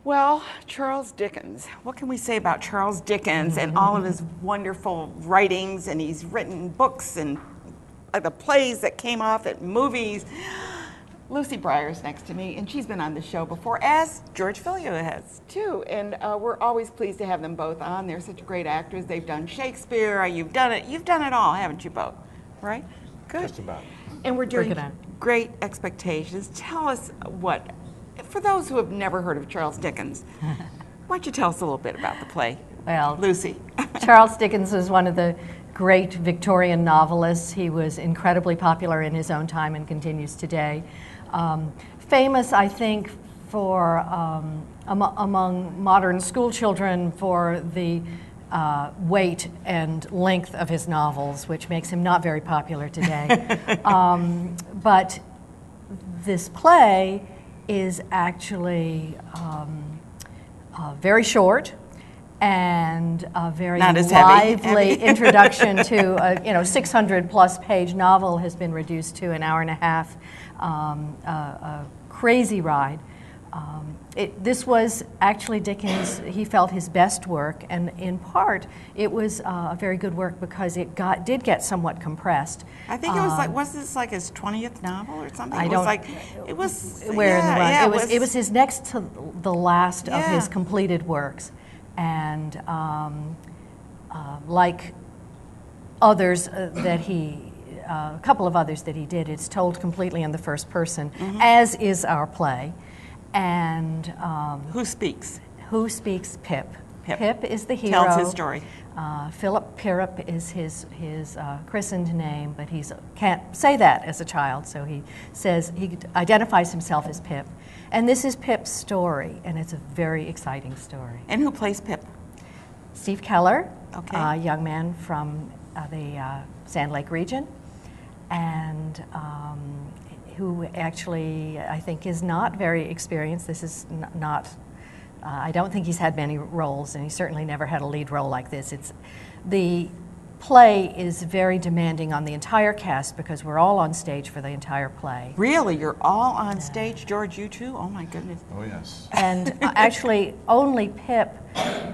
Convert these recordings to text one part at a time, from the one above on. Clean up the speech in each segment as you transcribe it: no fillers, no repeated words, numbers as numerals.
Well, Charles Dickens. What can we say about Charles Dickens and all of his wonderful writings? And he's written books and the plays that came off at movies. Lucy Breyer's next to me, and she's been on the show before, as George Filieau has too. And we're always pleased to have them both on. They're such great actors. They've done Shakespeare. You've done it. You've done it all, haven't you both? Right? Good. Just about. And we're doing Great Expectations. Tell us what, for those who have never heard of Charles Dickens, why don't you tell us a little bit about the play? Well, Lucy. Charles Dickens was one of the great Victorian novelists. He was incredibly popular in his own time and continues today. Famous, I think, for among modern school children for the weight and length of his novels, which makes him not very popular today. But this play is actually very short and a very lively introduction to a 600-plus page novel has been reduced to an hour and a half. A crazy ride. This was actually Dickens, he felt, his best work, and in part it was a very good work because it did get somewhat compressed. I think it was was this like his 20th novel or something? It was it was his next to the last of his completed works, and like others that he a couple of others that he did, it's told completely in the first person, as is our play. And who speaks? Who speaks? Pip. Pip is the hero. Tells his story. Philip Pirrip is his christened name, but he can't say that as a child, so he identifies himself as Pip. And this is Pip's story, and it's a very exciting story. And who plays Pip? Steve Keller, a young man from the Sand Lake region, and who actually I think is not very experienced. This is not, I don't think he's had many roles, and he certainly never had a lead role like this. The play is very demanding on the entire cast because we're all on stage for the entire play. Really? You're all on stage? George, you too? Oh my goodness. Oh yes. And actually only Pip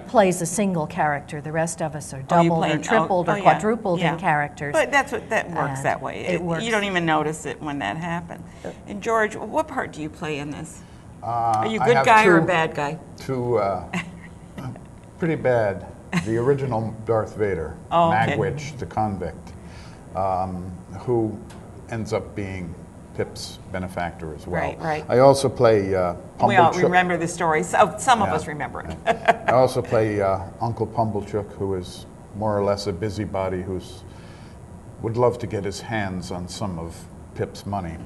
plays a single character. The rest of us are doubled or tripled or quadrupled in characters. But that works that way. It works. You don't even notice it when that happens. And George, what part do you play in this? Are you a good guy or a bad guy? Pretty bad. The original Darth Vader, Magwitch, the convict, who ends up being Pip's benefactor as well. Right, right. I also play We all remember the story. So some of us remember it. I also play Uncle Pumblechook, who is more or less a busybody who would love to get his hands on some of Pip's money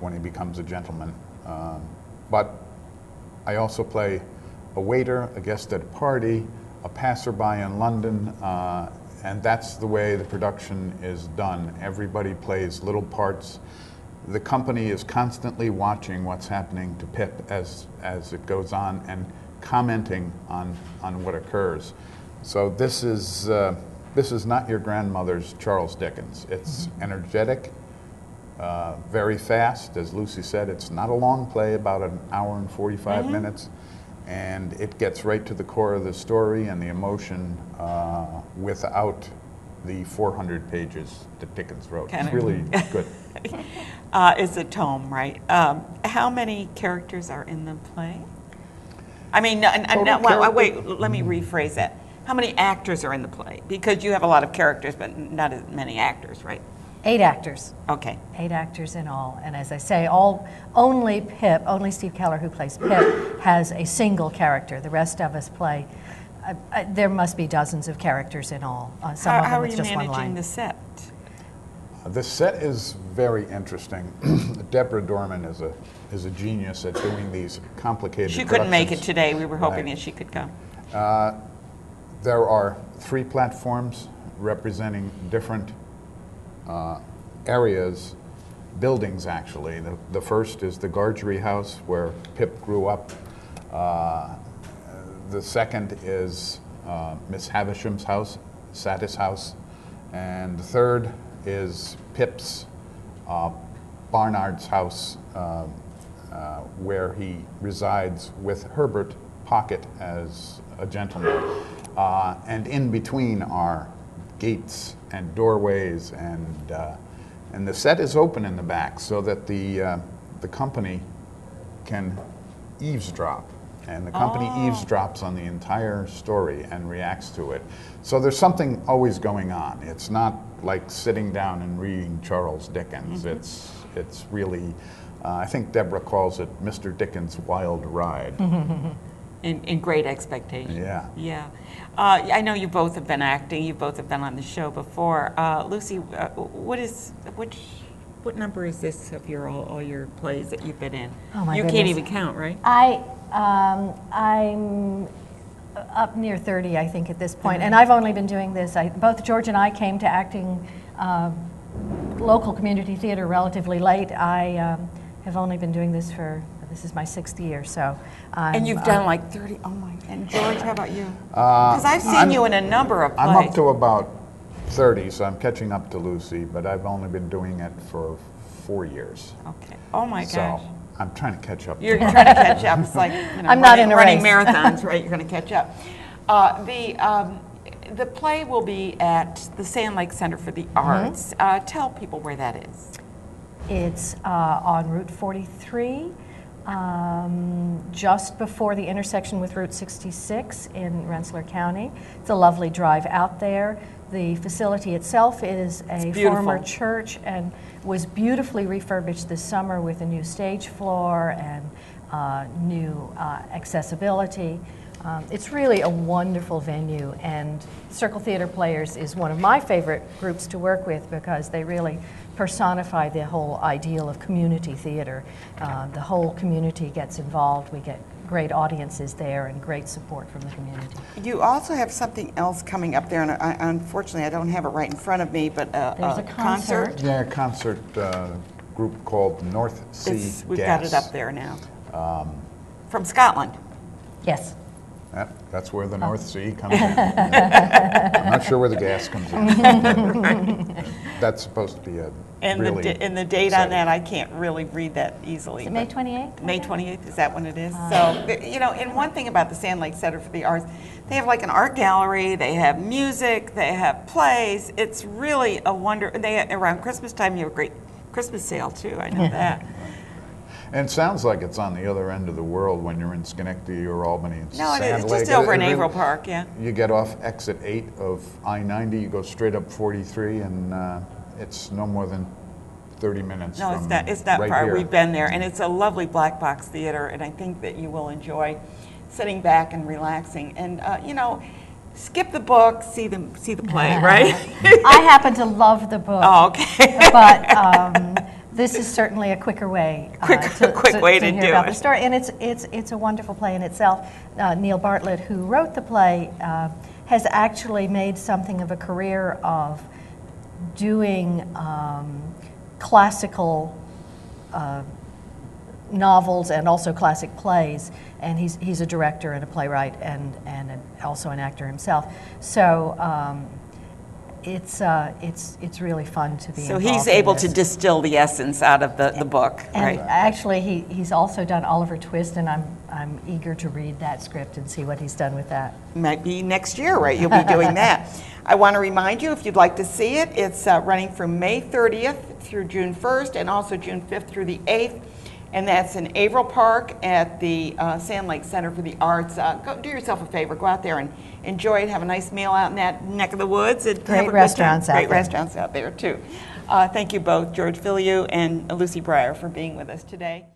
when he becomes a gentleman. But I also play a waiter, a guest at a party, a passerby in London, and that's the way the production is done. Everybody plays little parts. The company is constantly watching what's happening to Pip as it goes on and commenting on what occurs. So this is not your grandmother's Charles Dickens. It's energetic, very fast. As Lucy said, it's not a long play, about an hour and 45 minutes. And it gets right to the core of the story and the emotion without the 400 pages that Dickens wrote. It's really good. It's a tome, right? How many characters are in the play? I mean, wait, let me rephrase that. How many actors are in the play? Because you have a lot of characters, but not as many actors, right? 8 actors. Okay. 8 actors in all. And as I say, only Steve Keller, who plays Pip, has a single character. The rest of us play, there must be dozens of characters in all. Some of them with just one line. How are you managing the set? The set is very interesting. Deborah Dorman is a genius at doing these complicated She couldn't make it today. We were hoping that she could come. There are 3 platforms representing different areas, buildings actually. The first is the Gargery house where Pip grew up. The second is Miss Havisham's house, Satis house. And the third is Pip's Barnard's house where he resides with Herbert Pocket as a gentleman. And in between are gates and doorways, and the set is open in the back so that the company can eavesdrop. And the company eavesdrops on the entire story and reacts to it. So there's something always going on. It's not like sitting down and reading Charles Dickens. It's really, I think Deborah calls it Mr. Dickens' Wild Ride. In Great Expectations. Yeah. Yeah. I know you both have been acting. You both have been on the show before. Lucy, what number is this of all your plays that you've been in? Oh my you goodness. can't even count, right? I'm up near 30, I think, at this point, and I've only been doing this. Both George and I came to acting local community theater relatively late. I have only been doing this this is my 6th year, so. And you've done like 30, oh my, and George, how about you? Because I've seen you in a number of plays. I'm up to about 30, so I'm catching up to Lucy, but I've only been doing it for 4 years. Okay. Oh my gosh. So I'm trying to catch up. You're trying to catch up. It's like, I'm not in a running race. marathons, right? You're going to catch up. The play will be at the Sand Lake Center for the Arts. Tell people where that is. It's on Route 43, just before the intersection with Route 66 in Rensselaer County. It's a lovely drive out there. The facility itself is a former church and was beautifully refurbished this summer with a new stage floor and new accessibility. It's really a wonderful venue, and Circle Theater Players is one of my favorite groups to work with because they really personify the whole ideal of community theater. The whole community gets involved. We get great audiences there and great support from the community. You also have something else coming up there, and unfortunately I don't have it right in front of me, but there's a concert. Yeah, a concert group called North Sea We've Gas. got it up there now. From Scotland. Yes. That's where the North Sea comes in. I'm not sure where the gas comes in. That's supposed to be a And really the date on that, I can't really read that easily. Is it May 28th? May 28th, is that when it is? So, and one thing about the Sand Lake Center for the Arts, they have like an art gallery, they have music, they have plays. It's really a wonder. Around Christmas time, you have a great Christmas sale too, I know that. And it sounds like it's on the other end of the world when you're in Schenectady or Albany. No, it's just over in Averill Park, yeah. You get off exit 8 of I-90, you go straight up 43, and it's no more than 30 minutes No, from it's not right far. here. We've been there, and it's a lovely black box theater, and I think that you will enjoy sitting back and relaxing. And, skip the book, see the play, right? I happen to love the book. Oh, okay. But this is certainly a quicker way quick way to hear do about it. the story, and it's a wonderful play in itself. Neil Bartlett, who wrote the play, has actually made something of a career of doing classical novels and also classic plays, and he's a director and a playwright and also an actor himself. So. It's really fun to be So involved he's in able this. to distill the essence out of the book, And right? actually, he's also done Oliver Twist, and I'm eager to read that script and see what he's done with that. Might be next year, right? You'll be doing that. I want to remind you, if you'd like to see it, it's running from May 30th through June 1st and also June 5th through the 8th. And that's in Averill Park at the Sand Lake Center for the Arts. Go do yourself a favor, go out there and enjoy it, have a nice meal out in that neck of the woods. And have a Great good restaurants time. out Great there. restaurants out there, too. Thank you both, George Filieau and Lucy Breyer, for being with us today.